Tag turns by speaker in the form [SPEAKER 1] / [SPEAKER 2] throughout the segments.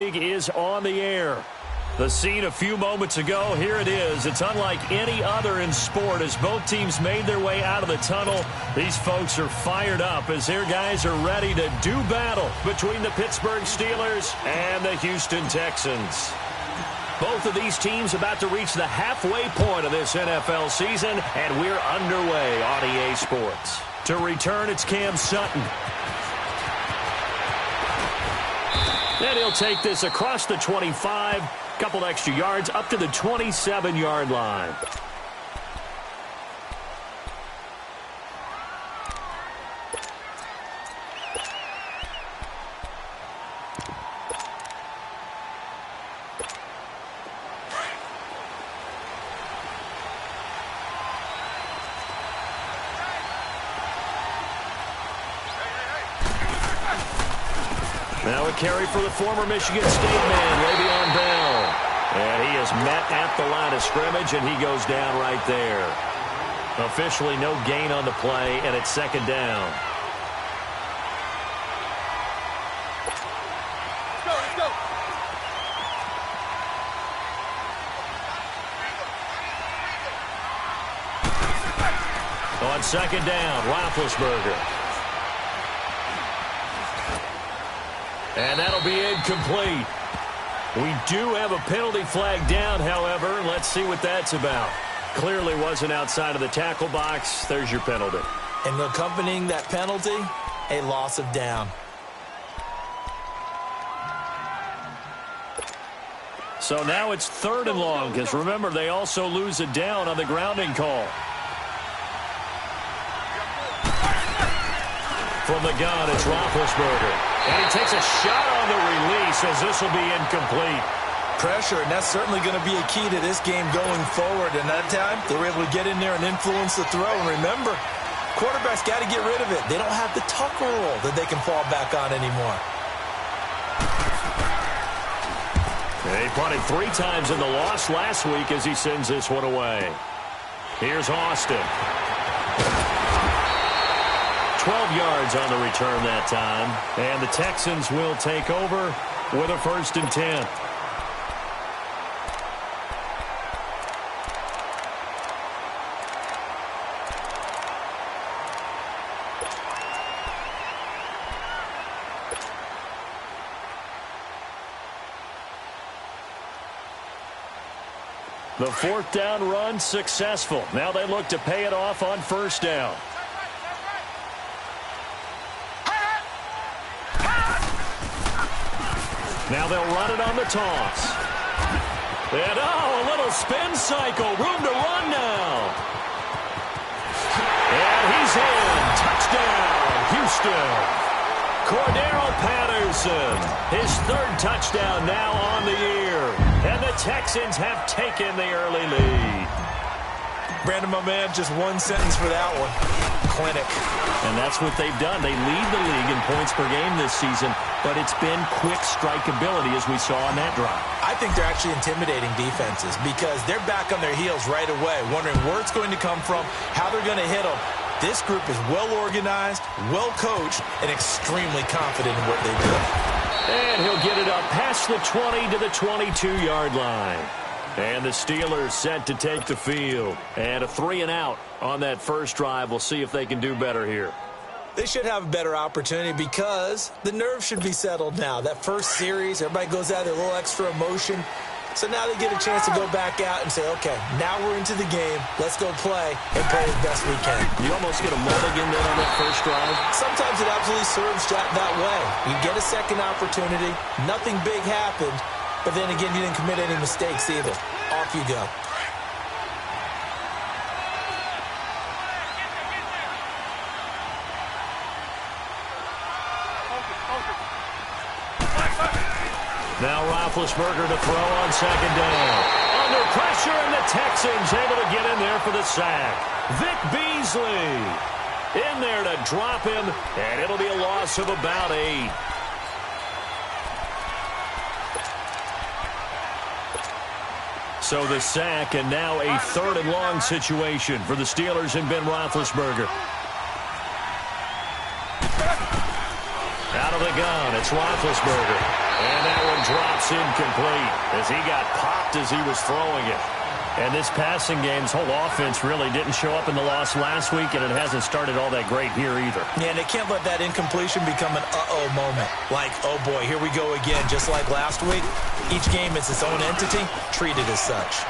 [SPEAKER 1] Is on the air. The scene a few moments ago, here it is. It's unlike any other in sport as both teams made their way out of the tunnel. These folks are fired up as their guys are ready to do battle between the Pittsburgh Steelers and the Houston Texans. Both of these teams about to reach the halfway point of this NFL season, and we're underway on EA Sports. To return, it's Cam Sutton. Then he'll take this across the 25, couple extra yards up to the 27-yard line. Now a carry for the former Michigan State man, Le'Veon Bell. And he is met at the line of scrimmage, and he goes down right there. Officially no gain on the play, and it's second down.
[SPEAKER 2] Let's go.
[SPEAKER 1] On second down, Roethlisberger. And that'll be incomplete. We do have a penalty flag down, however. Let's see what that's about. Clearly wasn't outside of the tackle box. There's your penalty.
[SPEAKER 3] And accompanying that penalty, a loss of down.
[SPEAKER 1] So now it's third and long, because remember, they also lose a down on the grounding call. From the gun, it's Roethlisberger. And he takes a shot on the release as this will be incomplete.
[SPEAKER 3] Pressure, and that's certainly going to be a key to this game going forward. And that time, they were able to get in there and influence the throw. And remember, quarterbacks got to get rid of it. They don't have the Tucker rule that they can fall back on anymore.
[SPEAKER 1] He punted 3 times in the loss last week as he sends this one away. Here's Austin. 12 yards on the return that time. And the Texans will take over with a 1st and 10. The 4th down run successful. Now they look to pay it off on 1st down. Now they'll run it on the toss. And, a little spin cycle. Room to run now. And he's in. Touchdown, Houston. Cordero Patterson, his 3rd touchdown now on the year. And the Texans have taken the early lead.
[SPEAKER 3] Brandon, my man, just one sentence for that one. Clinic.
[SPEAKER 1] And that's what they've done. They lead the league in points per game this season, but it's been quick strikeability as we saw on that drive.
[SPEAKER 3] I think they're actually intimidating defenses because they're back on their heels right away, wondering where it's going to come from, how they're going to hit them. This group is well organized, well coached, and extremely confident in what they do.
[SPEAKER 1] And he'll get it up past the 20 to the 22-yard line. And the Steelers set to take the field. And a 3-and-out on that first drive. We'll see if they can do better here.
[SPEAKER 3] They should have a better opportunity because the nerves should be settled now. That first series, everybody goes out with a little extra emotion. So now they get a chance to go back out and say, okay, now we're into the game. Let's go play and play as best we can.
[SPEAKER 1] You almost get a mulligan then on that first drive.
[SPEAKER 3] Sometimes it absolutely serves that way. You get a second opportunity. Nothing big happened. But then again, you didn't commit any mistakes either. Off you go.
[SPEAKER 1] Now Roethlisberger to throw on second down. Under pressure, and the Texans able to get in there for the sack. Vic Beasley in there to drop him, and it'll be a loss of about 8. So the sack, and now a 3rd and long situation for the Steelers and Ben Roethlisberger. Out of the gun, it's Roethlisberger. And that one drops incomplete as he got popped as he was throwing it. And this passing game's whole offense really didn't show up in the loss last week, and it hasn't started all that great here either.
[SPEAKER 3] Yeah, and they can't let that incompletion become an uh-oh moment. Like, oh boy, here we go again, just like last week. Each game is its own entity, treated as such.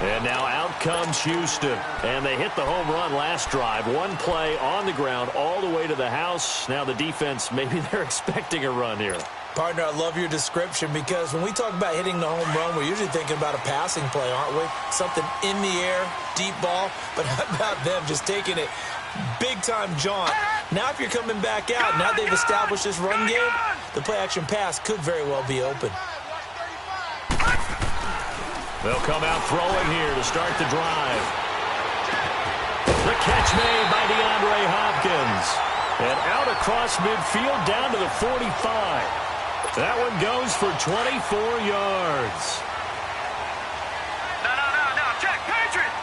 [SPEAKER 1] And now out comes Houston. And they hit the home run last drive. One play on the ground all the way to the house. Now the defense, maybe they're expecting a run here.
[SPEAKER 3] Partner, I love your description because when we talk about hitting the home run, we're usually thinking about a passing play, aren't we? Something in the air, deep ball. But how about them just taking it big-time jaunt? Now if you're coming back out, now they've established this run game, the play-action pass could very well be open.
[SPEAKER 1] They'll come out throwing here to start the drive. The catch made by DeAndre Hopkins. And out across midfield down to the 45. That one goes for 24 yards.
[SPEAKER 2] No. Check. Patriot.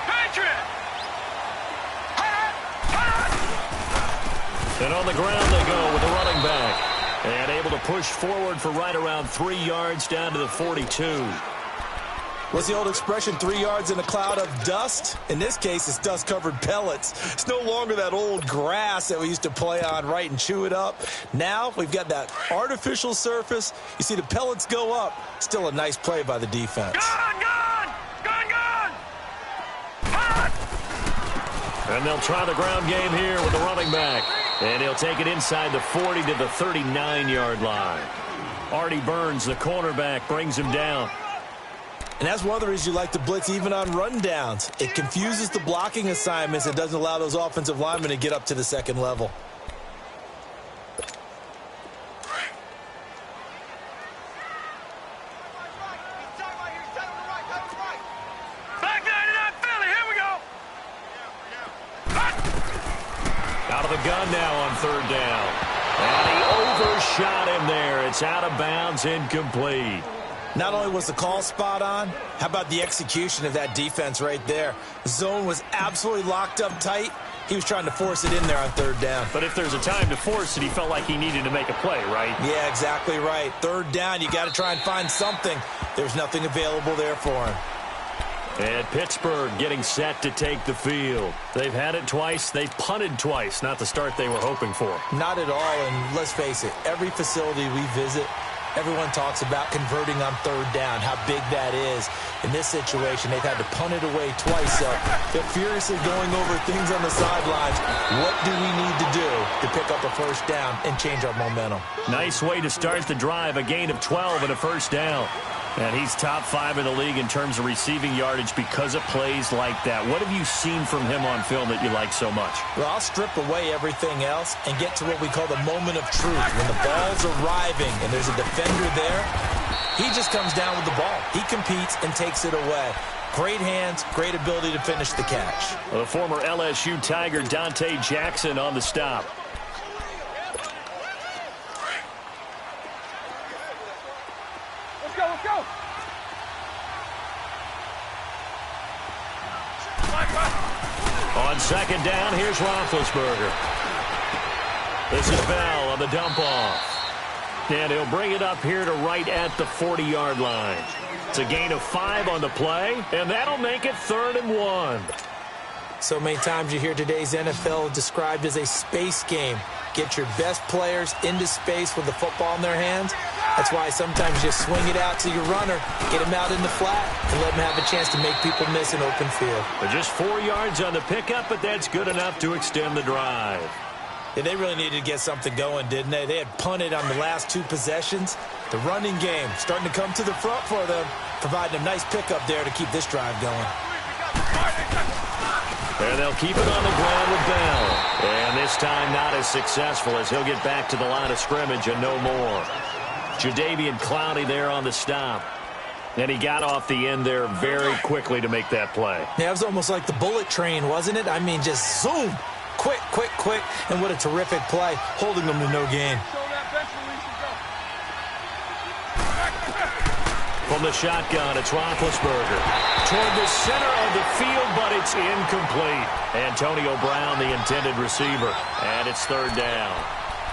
[SPEAKER 1] And on the ground they go with the running back. And able to push forward for right around 3 yards down to the 42.
[SPEAKER 3] What's the old expression, 3 yards in a cloud of dust? In this case, it's dust-covered pellets. It's no longer that old grass that we used to play on, right, and chew it up. Now we've got that artificial surface. You see the pellets go up. Still a nice play by the defense.
[SPEAKER 2] Gone!
[SPEAKER 1] And they'll try the ground game here with the running back. And he'll take it inside the 40 to the 39-yard line. Artie Burns, the cornerback, brings him down.
[SPEAKER 3] And that's one of the reasons you like to blitz even on rundowns. It confuses the blocking assignments. It doesn't allow those offensive linemen to get up to the second level.
[SPEAKER 2] Back line it up, Philly. Here we go.
[SPEAKER 1] Out of the gun now on third down. And he overshot him there. It's out of bounds, incomplete.
[SPEAKER 3] Not only was the call spot on, how about the execution of that defense right there? The zone was absolutely locked up tight. He was trying to force it in there on third down.
[SPEAKER 1] But if there's a time to force it, he felt like he needed to make a play, right?
[SPEAKER 3] Yeah, exactly right. Third down, you got to try and find something. There's nothing available there for him.
[SPEAKER 1] And Pittsburgh getting set to take the field. They've had it twice. They've punted twice. Not the start they were hoping for.
[SPEAKER 3] Not at all, and let's face it, every facility we visit, everyone talks about converting on third down, how big that is. In this situation, they've had to punt it away twice, so they're furiously going over things on the sidelines. What do we need to do to pick up a first down and change our momentum?
[SPEAKER 1] Nice way to start the drive, a gain of 12 and a first down. And he's top 5 in the league in terms of receiving yardage because of plays like that. What have you seen from him on film that you like so much?
[SPEAKER 3] Well, I'll strip away everything else and get to what we call the moment of truth. When the ball's arriving and there's a defender there, he just comes down with the ball. He competes and takes it away. Great hands, great ability to finish the catch.
[SPEAKER 1] The former LSU Tiger Dante Jackson on the stop.
[SPEAKER 2] Let's go.
[SPEAKER 1] On second down, here's Roethlisberger. This is Bell on the dump off. And he'll bring it up here to right at the 40-yard line. It's a gain of 5 on the play, and that'll make it 3rd and 1.
[SPEAKER 3] So many times you hear today's NFL described as a space game. Get your best players into space with the football in their hands. That's why sometimes you just swing it out to your runner, get him out in the flat, and let him have a chance to make people miss an open field.
[SPEAKER 1] But just 4 yards on the pickup, but that's good enough to extend the drive.
[SPEAKER 3] Yeah, they really needed to get something going, didn't they? They had punted on the last 2 possessions. The running game starting to come to the front for them, providing a nice pickup there to keep this drive going.
[SPEAKER 1] And they'll keep it on the ground with Bell. And this time not as successful as he'll get back to the line of scrimmage and no more. Jadeveon Clowney there on the stop. And he got off the end there very quickly to make that play.
[SPEAKER 3] Yeah, it was almost like the bullet train, wasn't it? I mean, just zoom. Quick. And what a terrific play, holding them to no gain.
[SPEAKER 1] From the shotgun, it's Roethlisberger. Toward the center of the field, but it's incomplete. Antonio Brown, the intended receiver. And it's third down.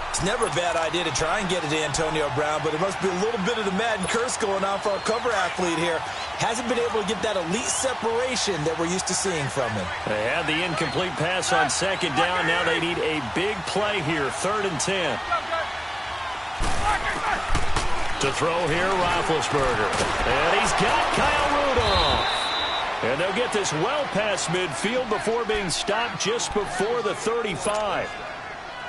[SPEAKER 3] It's never a bad idea to try and get it to Antonio Brown, but it must be a little bit of the Madden curse going on for our cover athlete here. Hasn't been able to get that elite separation that we're used to seeing from him.
[SPEAKER 1] They had the incomplete pass on second down. Now they need a big play here, 3rd and 10. To throw here, Roethlisberger. And he's got Kyle Rudolph. And they'll get this well past midfield before being stopped just before the 35.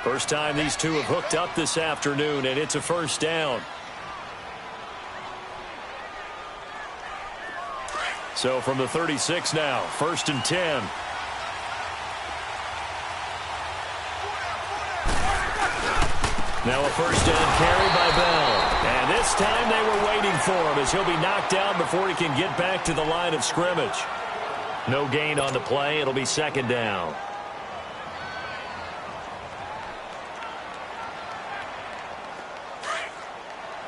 [SPEAKER 1] First time these two have hooked up this afternoon, and it's a first down. So from the 36 now, 1st and 10. Now a first down carry by Bell. And this time they were waiting for him as he'll be knocked down before he can get back to the line of scrimmage. No gain on the play. It'll be 2nd down.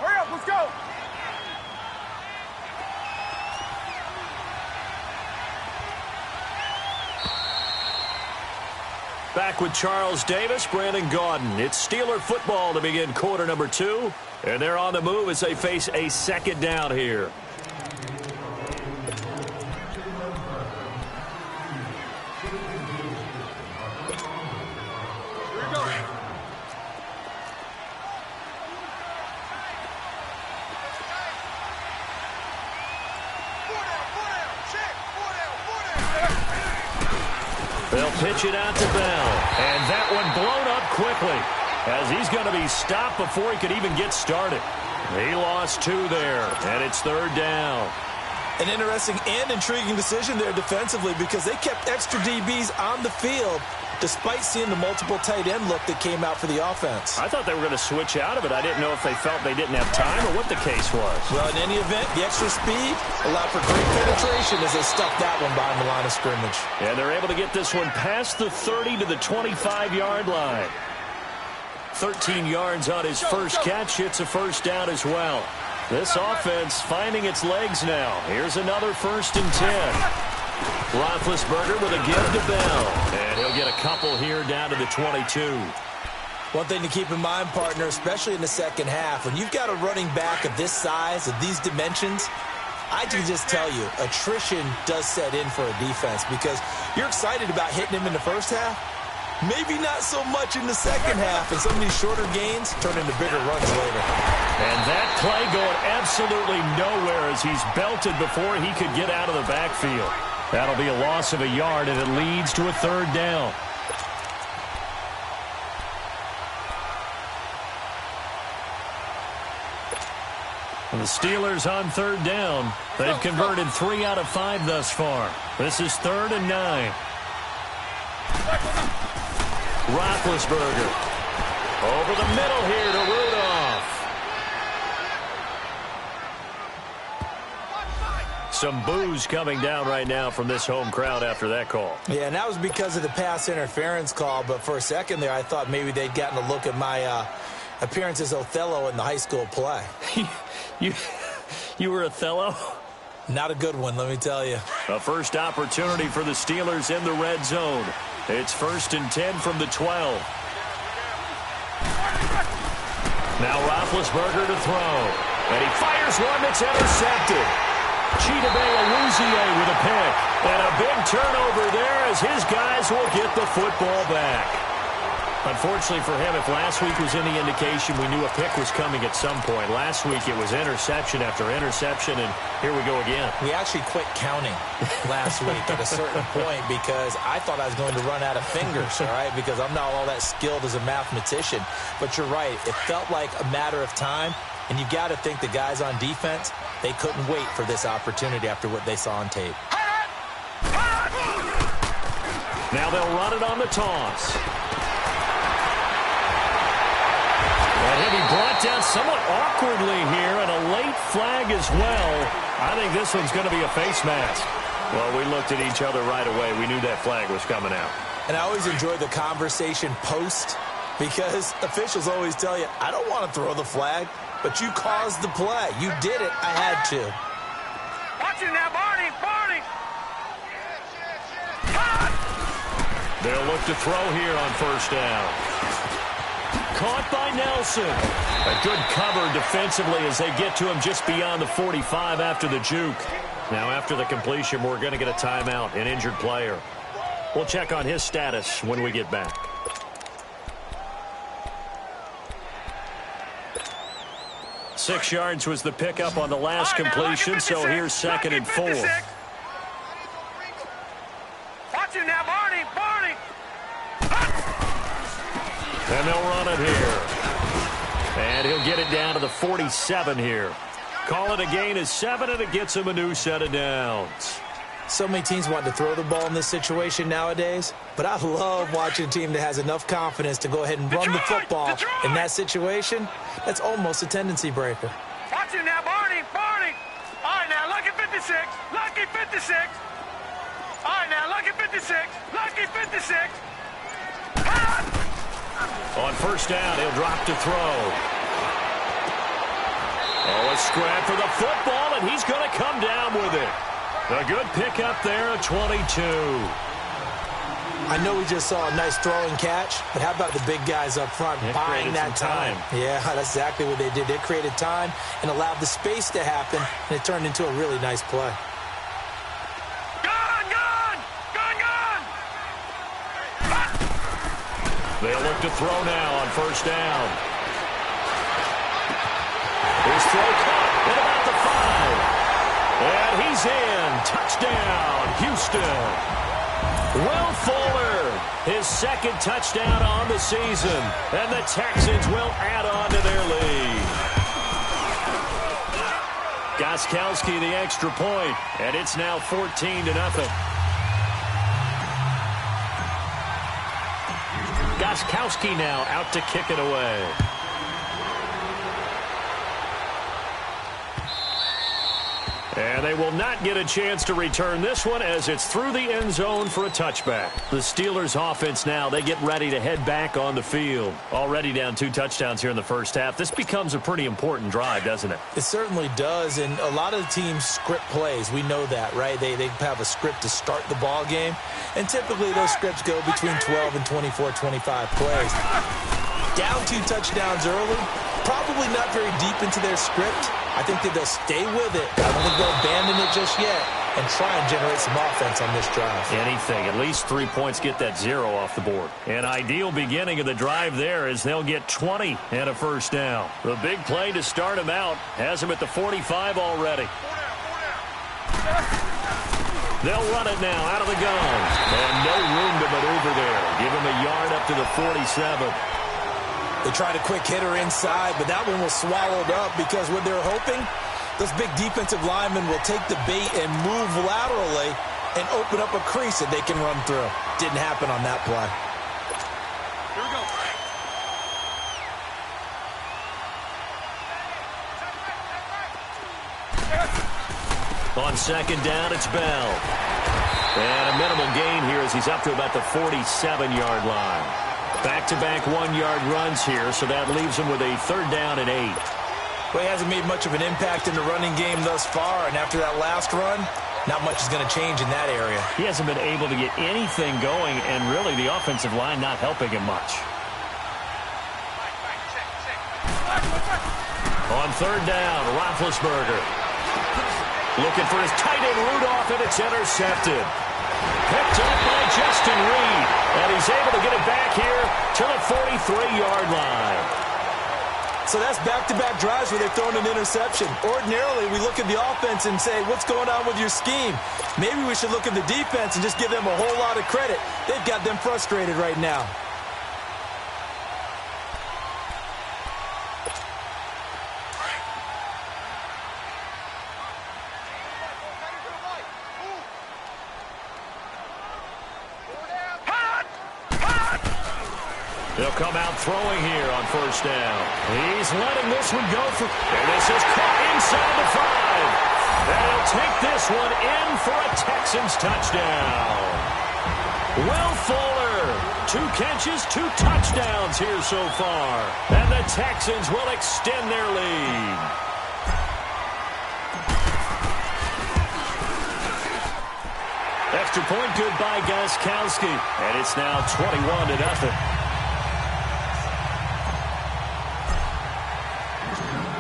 [SPEAKER 2] Hurry up, let's go.
[SPEAKER 1] Back with Charles Davis, Brandon Gaudin. It's Steeler football to begin quarter number 2. And they're on the move as they face a 2nd down here. They'll pitch it out to Bell. And that one blown up quickly as he's going to be stopped before he could even get started. He lost 2 there, and it's 3rd down.
[SPEAKER 3] An interesting and intriguing decision there defensively because they kept extra DBs on the field despite seeing the multiple tight end look that came out for the offense.
[SPEAKER 1] I thought they were going to switch out of it. I didn't know if they felt they didn't have time or what the case was.
[SPEAKER 3] Well, in any event, the extra speed allowed for great penetration as they stuffed that one behind the line of scrimmage.
[SPEAKER 1] And they're able to get this one past the 30 to the 25-yard line. 13 yards on his first catch. It's a first down as well. This offense finding its legs now. Here's another 1st and 10. Roethlisberger with a give to Bell. And he'll get a couple here down to the 22.
[SPEAKER 3] One thing to keep in mind, partner, especially in the second half, when you've got a running back of this size, of these dimensions, I can just tell you, attrition does set in for a defense because you're excited about hitting him in the first half. Maybe not so much in the second half, and some of these shorter gains turn into bigger runs later.
[SPEAKER 1] And that play going absolutely nowhere as he's belted before he could get out of the backfield. That'll be a loss of a yard, and it leads to a 3rd down. And the Steelers on 3rd down. They've converted 3 out of 5 thus far. This is 3rd and 9. Roethlisberger over the middle here to Rudolph. Some boos coming down right now from this home crowd after that call.
[SPEAKER 3] Yeah, and that was because of the pass interference call, but for a second there I thought maybe they'd gotten a look at my appearance as Othello in the high school play.
[SPEAKER 1] You were Othello?
[SPEAKER 3] Not a good one, let me tell you.
[SPEAKER 1] A first opportunity for the Steelers in the red zone. It's 1st and 10 from the 12. Now Roethlisberger to throw. And he fires one that's intercepted. Chidobe Awuzie with a pick. And a big turnover there as his guys will get the football back. Unfortunately for him, if last week was any indication, we knew a pick was coming at some point. Last week it was interception after interception, and here we go again.
[SPEAKER 3] We actually quit counting last week at a certain point because I thought I was going to run out of fingers, all right, because I'm not all that skilled as a mathematician. But you're right. It felt like a matter of time, and you got to think the guys on defense, they couldn't wait for this opportunity after what they saw on tape.
[SPEAKER 1] Now they'll run it on the toss. And he'll be brought down somewhat awkwardly here, and a late flag as well. I think this one's going to be a face mask. Well, we looked at each other right away. We knew that flag was coming out.
[SPEAKER 3] And I always enjoy the conversation post because officials always tell you, I don't want to throw the flag, but you caused the play. You did it. I had to.
[SPEAKER 2] Watch it now, Barney. Barney.
[SPEAKER 1] They'll look to throw here on first down. Caught by Nelson. A good cover defensively as they get to him just beyond the 45 after the juke. Now after the completion, we're going to get a timeout, an injured player. We'll check on his status when we get back. Six yards was the pickup on the last completion, so here's 2nd and 4.
[SPEAKER 2] Watch it now, Barney. Barney.
[SPEAKER 1] And they'll run it here. And he'll get it down to the 47 here. Call it a gain of 7, and it gets him a new set of downs.
[SPEAKER 3] So many teams want to throw the ball in this situation nowadays, but I love watching a team that has enough confidence to go ahead and run the football. In that situation, that's almost a tendency breaker.
[SPEAKER 2] Watch it now, Barney. Barney. All right, now, lucky 56. Lucky 56. All right, now, lucky 56. Lucky 56.
[SPEAKER 1] On first down, he'll drop to throw. Oh, a scrap for the football, and he's going to come down with it. A good pickup there at 22.
[SPEAKER 3] I know we just saw a nice throwing catch, but how about the big guys up front buying that time? Yeah, that's exactly what they did. They created time and allowed the space to happen, and it turned into a really nice play.
[SPEAKER 2] Gone, gone, gone, gone.
[SPEAKER 1] They'll look to throw now on first down. His throw caught at about the 5. And he's in. Touchdown, Houston. Will Fuller, his 2nd touchdown on the season. And the Texans will add on to their lead. Gostkowski the extra point, and it's now 14-0. Gostkowski now out to kick it away. And they will not get a chance to return this one as it's through the end zone for a touchback. The Steelers offense now, they get ready to head back on the field. Already down 2 touchdowns here in the first half. This becomes a pretty important drive, doesn't it?
[SPEAKER 3] It certainly does, and a lot of the teams script plays. We know that, right? They have a script to start the ball game, and typically those scripts go between 12 and 24, 25 plays. Down 2 touchdowns early, probably not very deep into their script. I think that they'll stay with it. I don't think they'll abandon it just yet and try and generate some offense on this drive.
[SPEAKER 1] Anything. At least 3 points get that 0 off the board. An ideal beginning of the drive there as they'll get 20 and a first down. The big play to start him out has him at the 45 already. They'll run it now out of the gun. And no room to maneuver there. Give him a yard up to the 47.
[SPEAKER 3] They tried a quick hitter inside, but that one was swallowed up because what they're hoping, those big defensive linemen will take the bait and move laterally and open up a crease that they can run through. Didn't happen on that play.
[SPEAKER 2] Here we go.
[SPEAKER 1] On second down, it's Bell. And a minimal gain here as he's up to about the 47-yard line. Back-to-back 1-yard runs here, so that leaves him with a 3rd down and 8.
[SPEAKER 3] Well, he hasn't made much of an impact in the running game thus far, and after that last run, not much is going to change in that area.
[SPEAKER 1] He hasn't been able to get anything going, and really the offensive line not helping him much. On 3rd down, Roethlisberger. Looking for his tight end Rudolph, and it's intercepted. Picked up by Justin Reed, and he's able to get it back here to the 43-yard line.
[SPEAKER 3] So that's back-to-back drives where they've thrown an interception. Ordinarily, we look at the offense and say, what's going on with your scheme? Maybe we should look at the defense and just give them a whole lot of credit. They've got them frustrated right now.
[SPEAKER 1] They'll come out throwing here on first down. He's letting this one go for, and this is caught inside the 5. And he'll take this one in for a Texans touchdown. Will Fuller, 2 catches, 2 touchdowns here so far. And the Texans will extend their lead. extra point, good by Gostkowski. And it's now 21-0.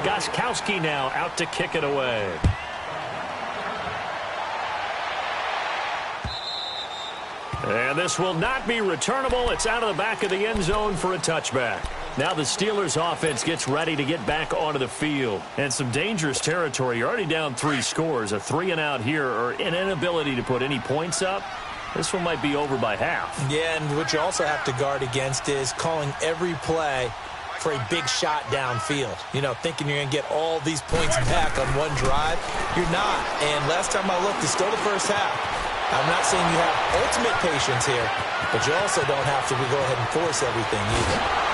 [SPEAKER 1] Gostkowski now out to kick it away. And this will not be returnable. It's out of the back of the end zone for a touchback. Now the Steelers offense gets ready to get back onto the field. And some dangerous territory. You're already down 3 scores. A 3-and-out here or an inability to put any points up. This one might be over by half. Yeah, and what you also have to guard against is calling every play for a big shot downfield. You know, thinking you're going to get all these points back on one drive. You're not. And last time I looked, it's still the first half. I'm not saying you have ultimate patience here, but you also don't have to go ahead and force everything either.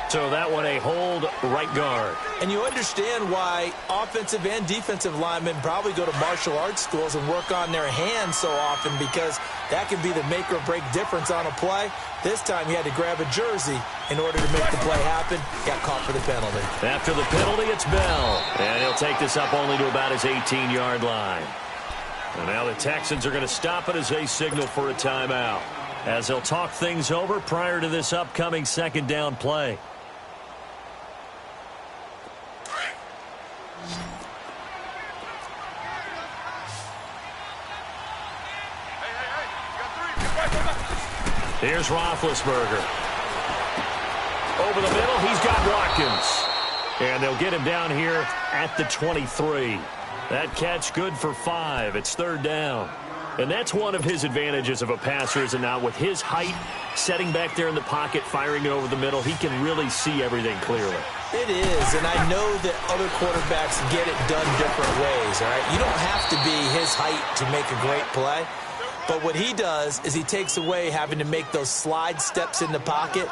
[SPEAKER 1] So that one a hold right guard. And you understand why offensive and defensive linemen probably go to martial arts schools and work on their hands so often, because that can be the make or break difference on a play. This time he had to grab a jersey in order to make the play happen. Got caught for the penalty. After the penalty, it's Bell. And he'll take this up only to about his 18-yard line. And now the Texans are going to stop it as they signal for a timeout, as they'll talk things over prior to this upcoming second down play. Here's Roethlisberger. Over the middle, he's got Watkins. And they'll get him down here at the 23. That catch good for 5. It's 3rd down. And that's one of his advantages of a passer, is it not? With his height, setting back there in the pocket, firing it over the middle, he can really see everything clearly. It is, and I know that other quarterbacks get it done different ways, all right? You don't have to be his height to make a great play. But what he does is he takes away having to make those slide steps in the pocket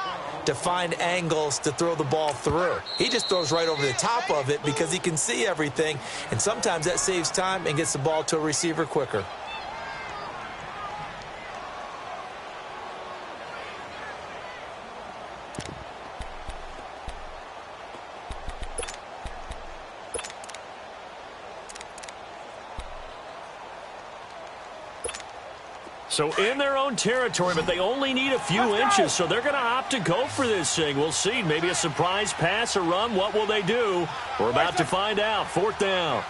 [SPEAKER 1] to find angles to throw the ball through. He just throws right over the top of it because he can see everything, and sometimes that saves time and gets the ball to a receiver quicker. So in their own territory, but they only need a few inches, so they're going to opt to go for this thing. We'll see. Maybe a surprise pass or run. What will they do? We're about to find out. 4th down.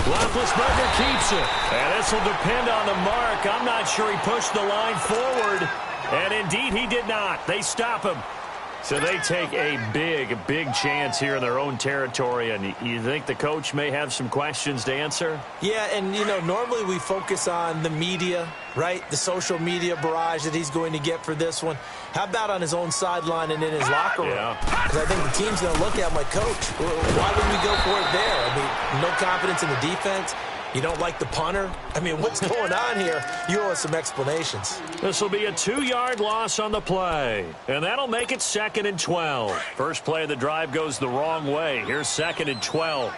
[SPEAKER 1] Roethlisberger keeps it. And this will depend on the mark. I'm not sure he pushed the line forward. And indeed, he did not. They stop him. So they take a big chance here in their own territory, and you think the coach may have some questions to answer? Yeah, and, you know, normally we focus on the media, right? The social media barrage that he's going to get for this one. How about on his own sideline and in his locker room? Because I think the team's going to look at him like, Coach, why would we go for it there? I mean, no confidence in the defense. You don't like the punter? I mean, what's going on here? You owe us some explanations. This will be a 2-yard loss on the play, and that'll make it 2nd and 12. First play of the drive goes the wrong way. Here's 2nd and 12.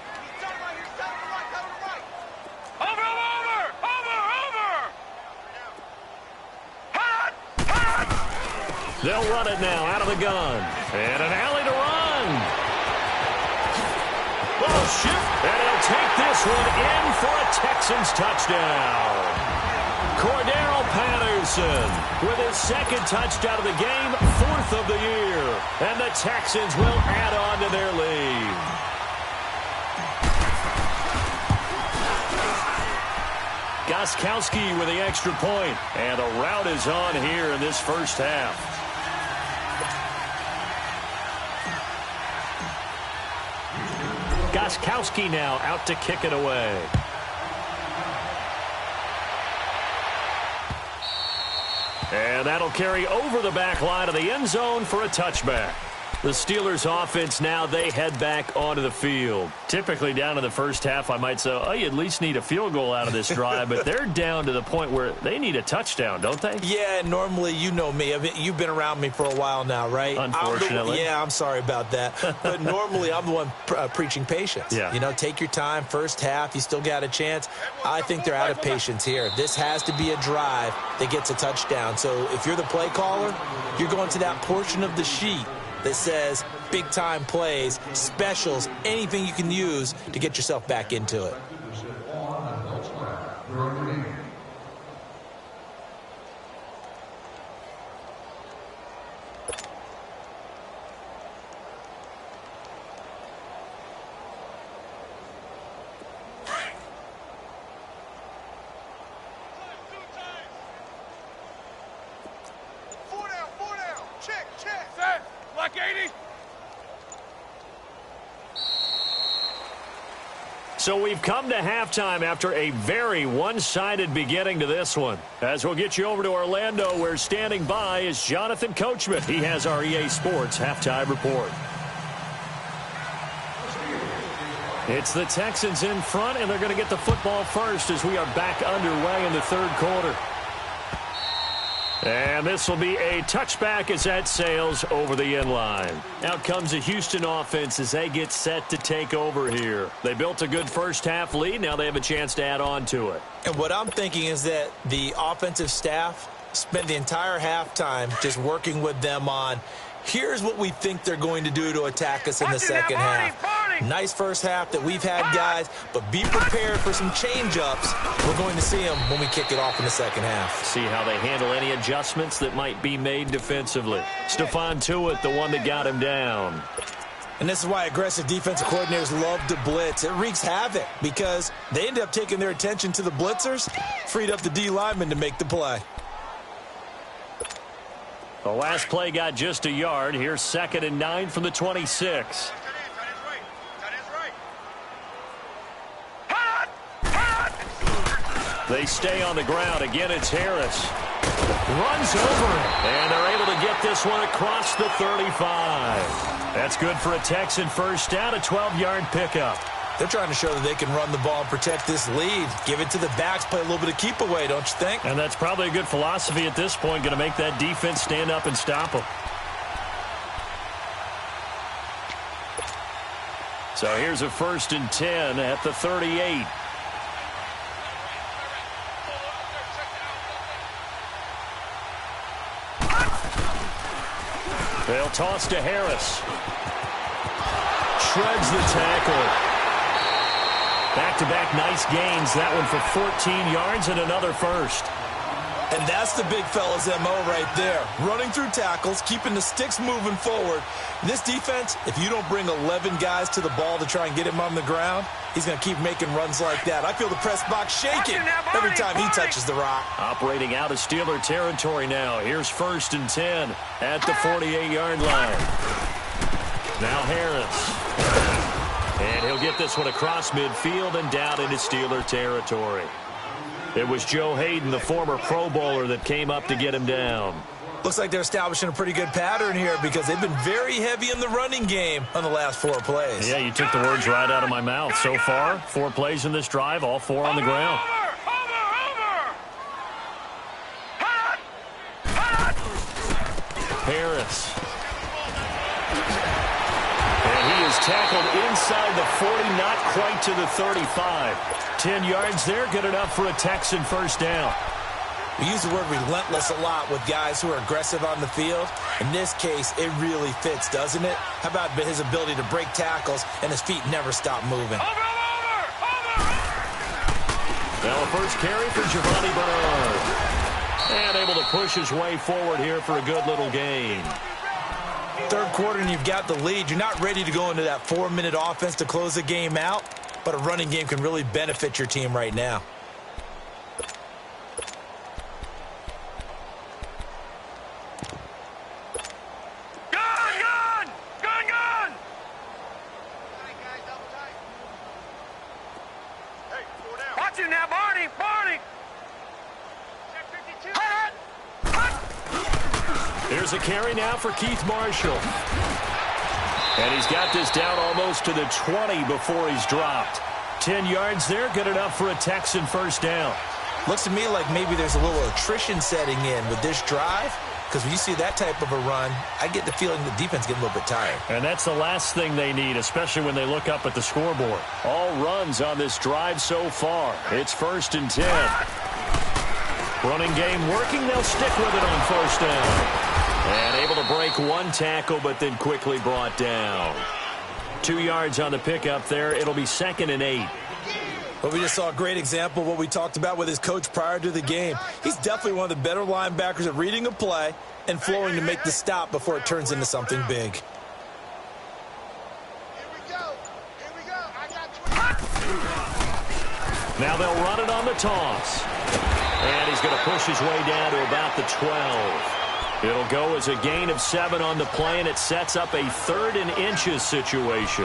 [SPEAKER 1] They'll run it now out of the gun. And an alley to run. Oh, shift, and he'll take this one in for a Texans touchdown. Cordero Patterson with his 2nd touchdown of the game, 4th of the year. And the Texans will add on to their lead. Gostkowski with the extra point. And the route is on here in this first half. Gostkowski now out to kick it away. And that'll carry over the back line of the end zone for a touchback. The Steelers offense now, they head back onto the field. Typically down in the first half, I might say, oh, you at least need a field goal out of this drive, but they're down to the point where they need a touchdown, don't they?
[SPEAKER 3] Yeah, normally, you know me. I mean, you've been around me for a while now, right?
[SPEAKER 1] Unfortunately.
[SPEAKER 3] I'm sorry about that. But normally, I'm the one preaching patience.
[SPEAKER 1] Yeah.
[SPEAKER 3] You know, take your time. First half, you still got a chance. I think they're out of patience here. This has to be a drive that gets a touchdown. So if you're the play caller, you're going to that portion of the sheet that says big-time plays, specials, anything you can use to get yourself back into it.
[SPEAKER 1] So we've come to halftime after a very one-sided beginning to this one. As we'll get you over to Orlando, where standing by is Jonathan Coachman. He has our EA Sports halftime report. It's the Texans in front, and they're going to get the football first as we are back underway in the third quarter. And this will be a touchback as that sails over the end line. Out comes the Houston offense as they get set to take over here. They built a good first half lead. Now they have a chance to add on to it.
[SPEAKER 3] And what I'm thinking is that the offensive staff spent the entire halftime just working with them on, here's what we think they're going to do to attack us in the second half. Nice first half that we've had, guys, but be prepared for some change-ups. We're going to see them when we kick it off in the second half.
[SPEAKER 1] See how they handle any adjustments that might be made defensively. Stephon Tuitt, the one that got him down.
[SPEAKER 3] And this is why aggressive defensive coordinators love to blitz. It wreaks havoc because they end up taking their attention to the blitzers, freed up the D lineman to make the play.
[SPEAKER 1] The last play got just a yard. Here's 2nd and 9 from the 26. They stay on the ground. Again, it's Harris. Runs over it. And they're able to get this one across the 35. That's good for a Texan first down, a 12-yard pickup.
[SPEAKER 3] They're trying to show that they can run the ball and protect this lead. Give it to the backs, play a little bit of keep away, don't you think?
[SPEAKER 1] And that's probably a good philosophy at this point, going to make that defense stand up and stop them. So here's a 1st and 10 at the 38. They'll toss to Harris. Shreds the tackle. Back-to-back nice gains. That one for 14 yards and another first.
[SPEAKER 3] And that's the big fella's MO right there. Running through tackles, keeping the sticks moving forward. This defense, if you don't bring 11 guys to the ball to try and get him on the ground, he's going to keep making runs like that. I feel the press box shaking every time he touches the rock.
[SPEAKER 1] Operating out of Steeler territory now. Here's 1st and 10 at the 48-yard line. Now Harris. And he'll get this one across midfield and down into Steeler territory. It was Joe Hayden, the former Pro Bowler, that came up to get him down.
[SPEAKER 3] Looks like they're establishing a pretty good pattern here because they've been very heavy in the running game on the last 4 plays.
[SPEAKER 1] Yeah, you took the words right out of my mouth. So far, 4 plays in this drive, all 4 on the ground. Harris. And he is tackled inside the 40, not quite to the 35. 10 yards there, good enough for a Texan first down.
[SPEAKER 3] We use the word relentless a lot with guys who are aggressive on the field. In this case, it really fits, doesn't it? How about his ability to break tackles and his feet never stop moving?
[SPEAKER 1] Now a first carry for Giovanni Bernard. And able to push his way forward here for a good little gain.
[SPEAKER 3] Third quarter and you've got the lead. You're not ready to go into that 4-minute offense to close the game out, but a running game can really benefit your team right now.
[SPEAKER 1] Here's a carry now for Keith Marshall. And he's got this down almost to the 20 before he's dropped. 10 yards there, good enough for a Texan first down.
[SPEAKER 3] Looks to me like maybe there's a little attrition setting in with this drive, because when you see that type of a run, I get the feeling the defense getting a little bit tired.
[SPEAKER 1] And that's the last thing they need, especially when they look up at the scoreboard. All runs on this drive so far. It's 1st and 10. Running game working. They'll stick with it on first down. And able to break one tackle, but then quickly brought down. 2 yards on the pickup there. It'll be 2nd and 8.
[SPEAKER 3] Well, we just saw a great example of what we talked about with his coach prior to the game. He's definitely one of the better linebackers at reading a play and flowing to make the stop before it turns into something big.
[SPEAKER 1] Now they'll run it on the toss. And he's going to push his way down to about the 12. It'll go as a gain of 7 on the play, and it sets up a 3rd and inches situation.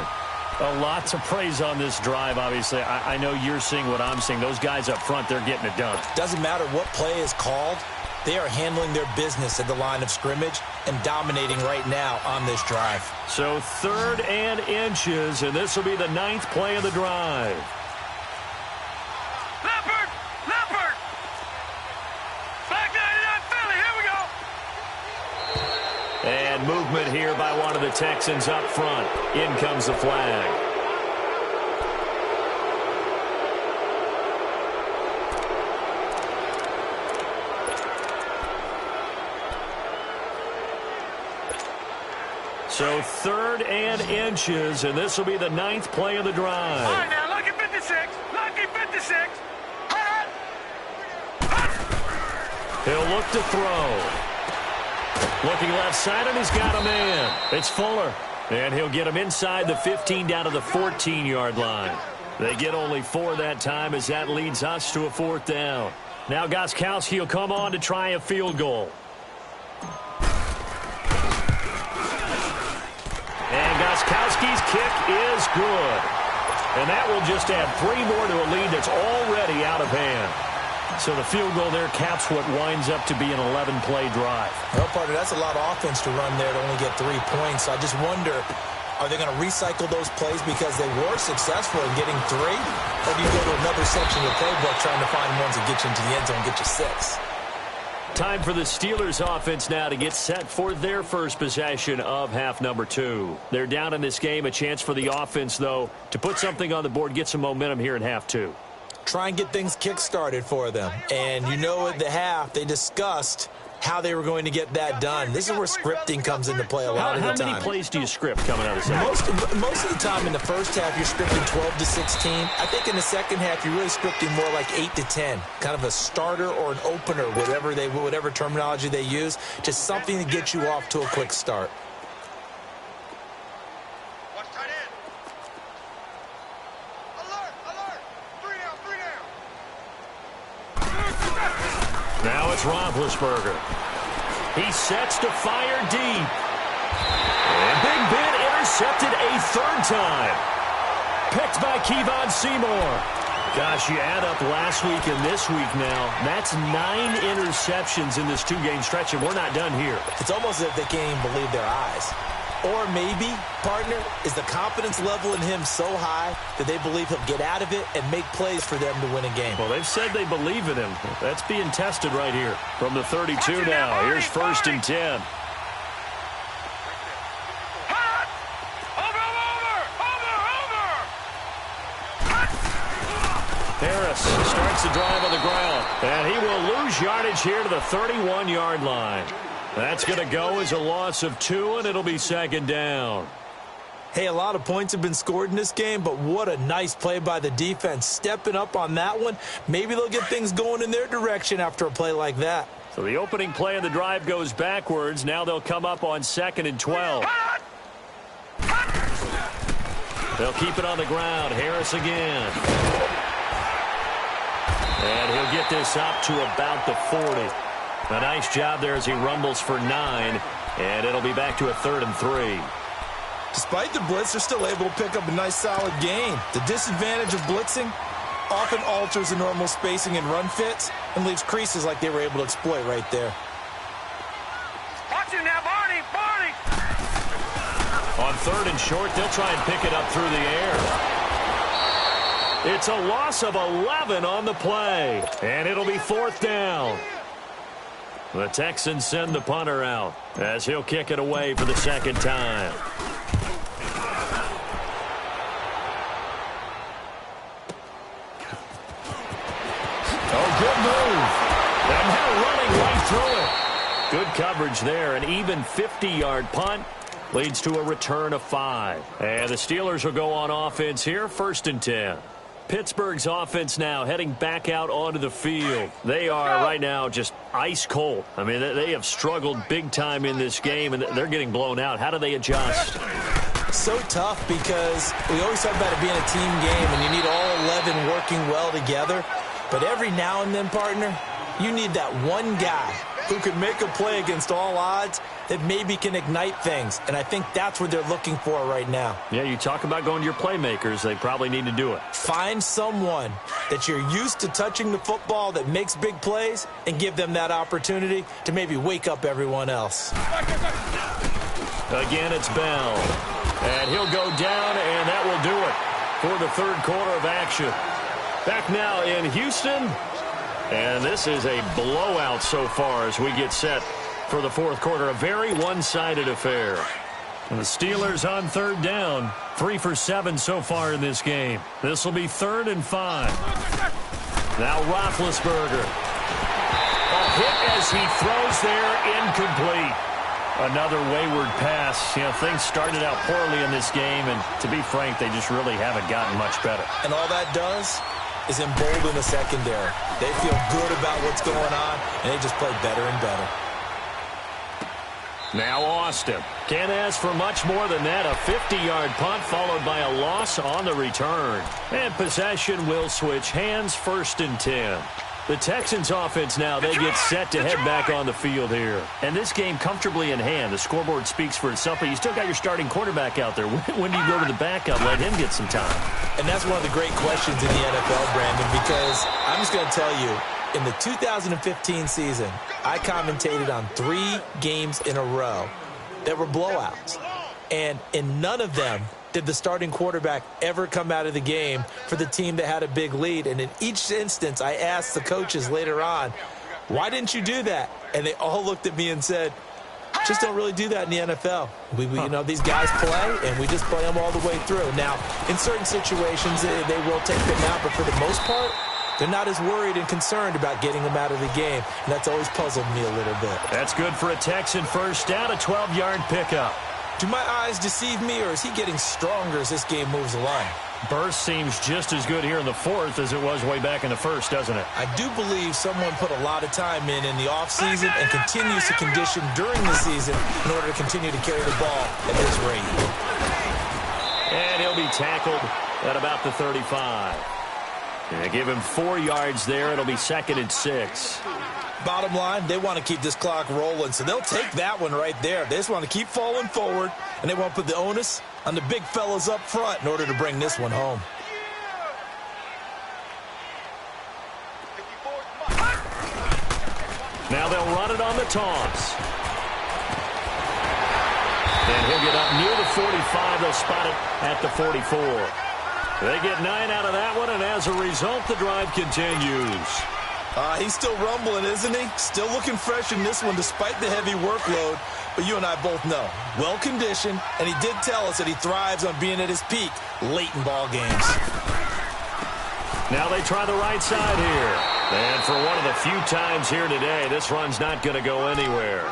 [SPEAKER 1] A lot to praise on this drive, obviously. I know you're seeing what I'm seeing. Those guys up front, they're getting it done.
[SPEAKER 3] Doesn't matter what play is called. They are handling their business at the line of scrimmage and dominating right now on this drive.
[SPEAKER 1] So 3rd and inches, and this will be the 9th play of the drive.
[SPEAKER 2] Leopard! Leopard! Flag 99 Philly, here we go!
[SPEAKER 1] And movement here by one of the Texans up front. In comes the flag. So 3rd and inches, and this will be the 9th play of the drive.
[SPEAKER 2] All right, now, lucky 56. Lucky 56.
[SPEAKER 1] He'll look to throw. Looking left side, and he's got a man. It's Fuller. And he'll get him inside the 15 down to the 14-yard line. They get only 4 that time as that leads us to a 4th down. Now Gostkowski will come on to try a field goal. And Gostkowski's kick is good. And that will just add 3 more to a lead that's already out of hand. So the field goal there caps what winds up to be an 11-play drive.
[SPEAKER 3] Well, partner, that's a lot of offense to run there to only get 3 points. So I just wonder, are they going to recycle those plays because they were successful in getting 3? Or do you go to another section of the playbook trying to find ones that get you into the end zone and get you 6?
[SPEAKER 1] Time for the Steelers offense now to get set for their first possession of half number 2. They're down in this game. A chance for the offense, though, to put something on the board, get some momentum here in half 2.
[SPEAKER 3] Try and get things kick-started for them. And you know at the half, they discussed how they were going to get that done. This is where scripting comes into play a lot of the time.
[SPEAKER 1] How many plays do you script coming out of the second?
[SPEAKER 3] Most of the time in the first half, you're scripting 12 to 16. I think in the second half, you're really scripting more like 8 to 10. Kind of a starter or an opener, whatever terminology they use. Just something to get you off to a quick start.
[SPEAKER 1] Now it's Roethlisberger. He sets to fire deep. And Big Ben intercepted a 3rd time. Picked by Kevon Seymour. Gosh, you add up last week and this week now. That's 9 interceptions in this 2-game stretch, and we're not done here.
[SPEAKER 3] It's almost as if they can't even believe their eyes. Or maybe, partner, is the confidence level in him so high that they believe he'll get out of it and make plays for them to win a game.
[SPEAKER 1] Well, they've said they believe in him. That's being tested right here. From the 32 now, here's 1st and 10. Harris starts the drive on the ground, and he will lose yardage here to the 31-yard line. That's going to go as a loss of 2, and it'll be 2nd down.
[SPEAKER 3] Hey, a lot of points have been scored in this game, but what a nice play by the defense. Stepping up on that one, maybe they'll get things going in their direction after a play like that.
[SPEAKER 1] So the opening play of the drive goes backwards. Now they'll come up on 2nd and 12. They'll keep it on the ground. Harris again. And he'll get this up to about the 40. A nice job there as he rumbles for 9, and it'll be back to a 3rd and 3.
[SPEAKER 3] Despite the blitz, they're still able to pick up a nice, solid gain. The disadvantage of blitzing often alters the normal spacing and run fits and leaves creases like they were able to exploit right there.
[SPEAKER 2] Watch him now, Barney!
[SPEAKER 1] On 3rd and short. They'll try and pick it up through the air. It's a loss of 11 on the play, and it'll be 4th down. The Texans send the punter out as he'll kick it away for the 2nd time. Oh, good move. And now running right through it. Good coverage there. An even 50-yard punt leads to a return of 5. And the Steelers will go on offense here, 1st and 10. Pittsburgh's offense now heading back out onto the field. They are right now just ice cold. I mean, they have struggled big time in this game, and they're getting blown out. How do they adjust?
[SPEAKER 3] So tough because we always talk about it being a team game, and you need all 11 working well together. But every now and then, partner, you need that one guy who can make a play against all odds that maybe can ignite things. And I think that's what they're looking for right now.
[SPEAKER 1] Yeah, you talk about going to your playmakers. They probably need to do it.
[SPEAKER 3] Find someone that you're used to touching the football that makes big plays and give them that opportunity to maybe wake up everyone else.
[SPEAKER 1] Again, it's Bell. And he'll go down, and that will do it for the 3rd quarter of action. Back now in Houston. And this is a blowout so far as we get set for the 4th quarter. A very one-sided affair. And the Steelers on 3rd down. 3 for 7 so far in this game. This will be 3rd and 5. Now Roethlisberger. A hit as he throws there, incomplete. Another wayward pass. You know, things started out poorly in this game, and to be frank, they just really haven't gotten much better.
[SPEAKER 3] And all that does is embolden the secondary. They feel good about what's going on, and they just play better and better.
[SPEAKER 1] Now Austin. Can't ask for much more than that. A 50-yard punt followed by a loss on the return. And possession will switch hands, 1st and 10. The Texans offense now, they get set to head back on the field here. And this game comfortably in hand. The scoreboard speaks for itself, but you still got your starting quarterback out there. When do you go to the backup? Let him get some time. And that's one of the great questions in the NFL, Brandon, because I'm just going to tell you, in the 2015 season, I commentated on 3 games in a row that were blowouts. And in none of them did the starting quarterback ever come out of the game for the team that had a big lead. And in each instance, I asked the coaches later on, why didn't you do that? And they all looked at me and said, just don't really do that in the NFL. You know, these guys play, and we just play them all the way through. Now, in certain situations, they will take them out, but for the most part, they're not as worried and concerned about getting them out of the game. And that's always puzzled me a little bit. That's good for a Texan first down, a 12-yard pickup. Do my eyes deceive me, or is he getting stronger as this game moves along? Burst seems just as good here in the 4th as it was way back in the 1st, doesn't it? I do believe someone put a lot of time in the offseason and continues to condition during the season in order to continue to carry the ball at this rate. And he'll be tackled at about the 35. And give him 4 yards there. It'll be 2nd and 6. Bottom line, they want to keep this clock rolling, so they'll take that one right there. They just want to keep falling forward, and they want to put the onus on the big fellas up front in order to bring this one home. Now they'll run it on the toss. And he'll get up near the 45. They'll spot it at the 44. They get 9 out of that one, and as a result, the drive continues. He's still rumbling, isn't he? Still looking fresh in this one despite the heavy workload. But you and I both know, well-conditioned, and he did tell us that he thrives on being at his peak late in ball games. Now they try the right side here. And for one of the few times here today, this run's not going to go anywhere.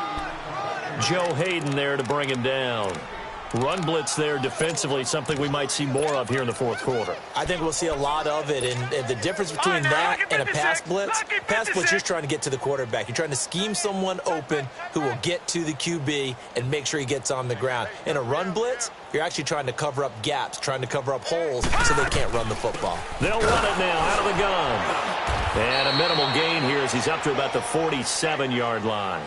[SPEAKER 1] Joe Hayden there to bring him down. Run blitz there defensively, something we might see more of here in the 4th quarter. I think we'll see a lot of it, and the difference between that and a pass blitz, you're trying to get to the quarterback. You're trying to scheme someone open who will get to the QB and make sure he gets on the ground. In a run blitz, you're actually trying to cover up gaps, trying to cover up holes so they can't run the football. They'll run it now out of the gun. And a minimal gain here as he's up to about the 47-yard line.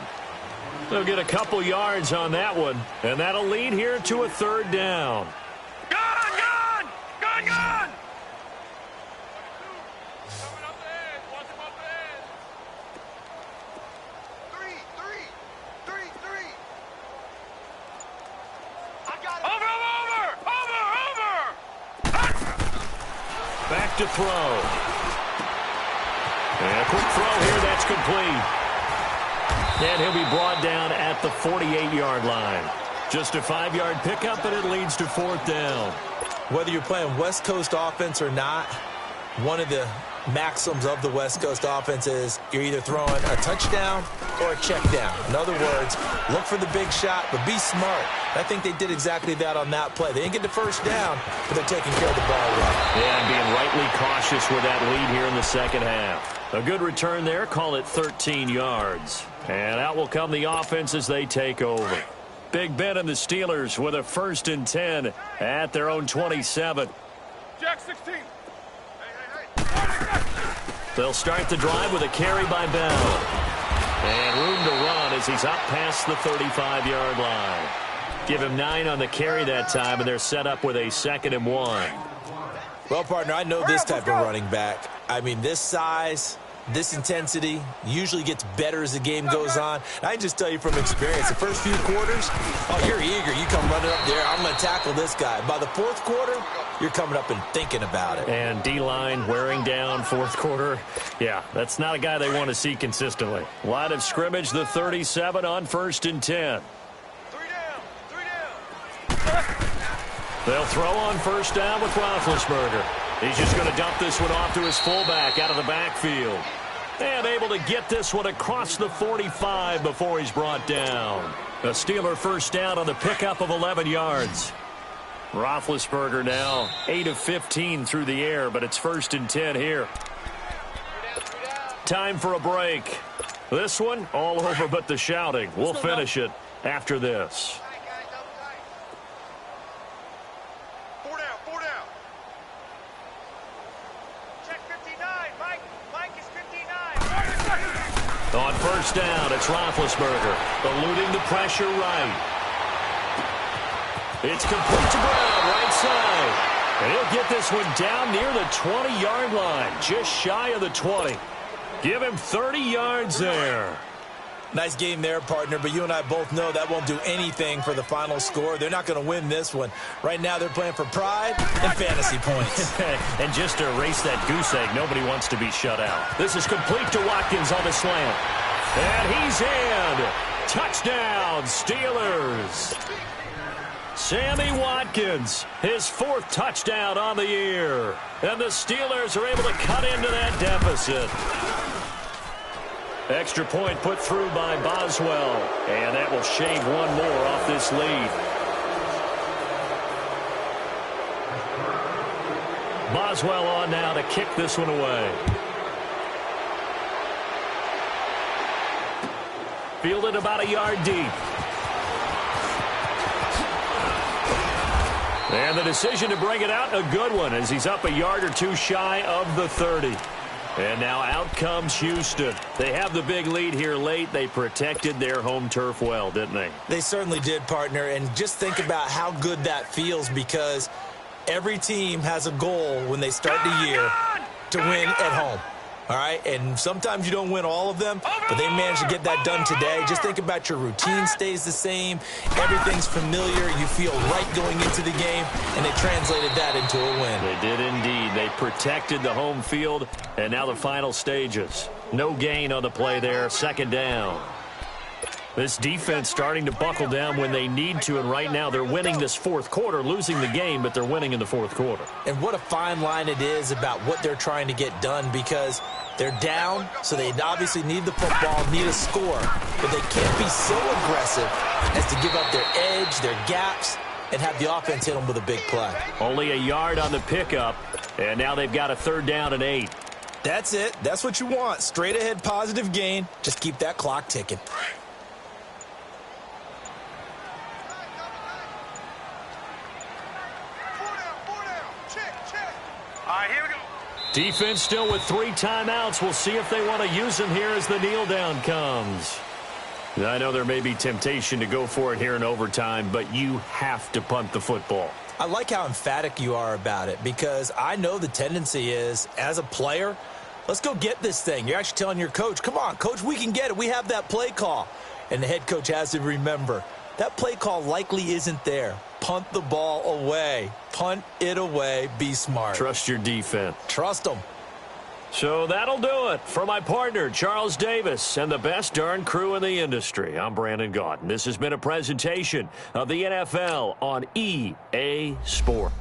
[SPEAKER 1] They'll get a couple yards on that one, and that'll lead here to a 3rd down.
[SPEAKER 2] Gone! Three. Over!
[SPEAKER 1] to throw. And a quick throw here, that's complete. And he'll be brought down at the 48-yard line. Just a 5-yard pickup, and it leads to 4th down.
[SPEAKER 3] Whether you're playing West Coast offense or not, one of the maxims of the West Coast offense is you're either throwing a touchdown or a check down. In other words, look for the big shot, but be smart. I think they did exactly that on that play. They didn't get the first down, but they're taking care of the ball well.
[SPEAKER 1] Yeah, and being rightly cautious with that lead here in the second half. A good return there, call it 13 yards. And out will come the offense as they take over. Big Ben and the Steelers with a 1st and 10 at their own 27.
[SPEAKER 2] Jack 16.
[SPEAKER 1] They'll start the drive with a carry by Bell. And room to run as he's up past the 35-yard line. Give him 9 on the carry that time, and they're set up with a 2nd and 1.
[SPEAKER 3] Well, partner, I know this type of running back. I mean, this size, this intensity usually gets better as the game goes on. And I can just tell you from experience, the first few quarters, oh, you're eager. You come running up there, I'm going to tackle this guy. By the 4th quarter, you're coming up and thinking about it.
[SPEAKER 1] And D-line wearing down 4th quarter. Yeah, that's not a guy they want to see consistently. Line of scrimmage, the 37 on 1st and 10.
[SPEAKER 2] 3 down.
[SPEAKER 1] They'll throw on 1st down with Roethlisberger. He's just going to dump this one off to his fullback out of the backfield. And able to get this one across the 45 before he's brought down. A Steeler 1st down on the pickup of 11 yards. Roethlisberger now 8 of 15 through the air, but it's 1st and 10 here. Time for a break. This one all over but the shouting. We'll finish it after this.
[SPEAKER 2] 4 down, 4 down. Check 59, Mike. Mike is 59.
[SPEAKER 1] On 1st down, it's Roethlisberger eluding the pressure right. It's complete to Brown, right side. And he'll get this one down near the 20-yard line, just shy of the 20. Give him 30 yards there.
[SPEAKER 3] Nice game there, partner, but you and I both know that won't do anything for the final score. They're not going to win this one. Right now, they're playing for pride and fantasy points.
[SPEAKER 1] And just to erase that goose egg, nobody wants to be shut out. This is complete to Watkins on the slant. And he's in. Touchdown, Steelers. Sammy Watkins, his 4th touchdown on the year. And the Steelers are able to cut into that deficit. Extra point put through by Boswell. And that will shave one more off this lead. Boswell on now to kick this one away. Fielded about a yard deep. And the decision to bring it out, a good one, as he's up a yard or two shy of the 30. And now out comes Houston. They have the big lead here late. They protected their home turf well, didn't they?
[SPEAKER 3] They certainly did, partner. And just think about how good that feels, because every team has a goal when they start the year to win at home. All right, and sometimes you don't win all of them, but they managed to get that done today. Just think about your routine stays the same. Everything's familiar. You feel right going into the game, and they translated that into a win.
[SPEAKER 1] They did indeed. They protected the home field, and now the final stages. No gain on the play there, 2nd down. This defense starting to buckle down when they need to, and right now they're winning this 4th quarter, losing the game, but they're winning in the 4th quarter.
[SPEAKER 3] And what a fine line it is about what they're trying to get done, because they're down, so they obviously need the football, need a score, but they can't be so aggressive as to give up their edge, their gaps, and have the offense hit them with a big play.
[SPEAKER 1] Only a yard on the pickup, and now they've got a 3rd down and 8.
[SPEAKER 3] That's it. That's what you want. Straight ahead positive gain. Just keep that clock ticking.
[SPEAKER 2] All right, here we go.
[SPEAKER 1] Defense still with 3 timeouts. We'll see if they want to use them here as the kneel down comes. I know there may be temptation to go for it here in overtime, but you have to punt the football.
[SPEAKER 3] I like how emphatic you are about it, because I know the tendency is, as a player, let's go get this thing. You're actually telling your coach, come on, coach, we can get it. We have that play call. And the head coach has to remember, That play call likely isn't there. Punt the ball away. Punt it away. Be smart.
[SPEAKER 1] Trust your defense.
[SPEAKER 3] Trust them.
[SPEAKER 1] So that'll do it for my partner, Charles Davis, and the best darn crew in the industry. I'm Brandon Gaudin. This has been a presentation of the NFL on EA Sports.